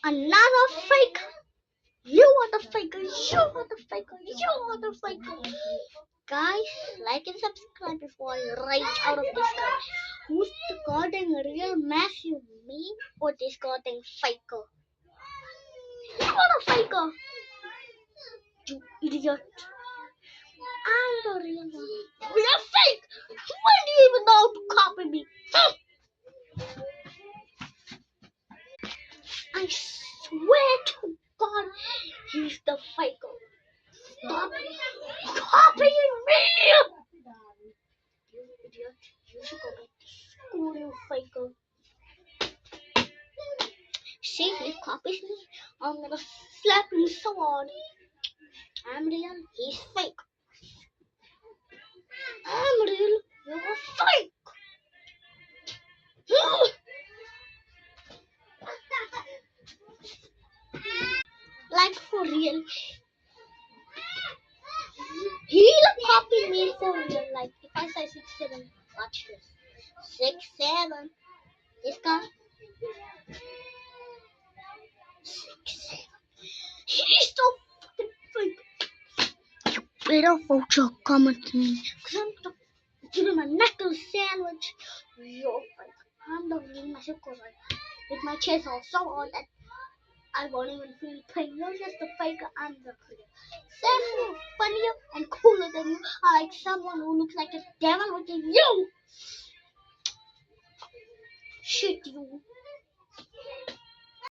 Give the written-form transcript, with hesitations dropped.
Another fake. You are the faker. You are the faker. You are the faker. Guys, like and subscribe before I rage out of this guy. Who's the goddamn real Matthew? Me or this goddamn faker? You are the faker. You idiot. I'm the real one. You're fake. When do you even know how to copy me? I swear to God, he's the faker. Stop copying me! You idiot. You should go back to school, you faker. See, he copies me. I'm gonna slap him so hard. I'm real, he's fake. I'm real, you're fake. Like for real. He'll copy me for real. Like if I say 6'7", watch this. 6'7". This guy. 6'7". He's so fucking fake. You better vote your comment to me. Cause I'm gonna give him a knuckle sandwich. You're fake. I'm the real Mexico with my chest all so hard that I won't even feel pain. You're just a faker. I'm the real. Safer, funnier, and cooler than you. I like someone who looks like a devil, which is you. Shit, you.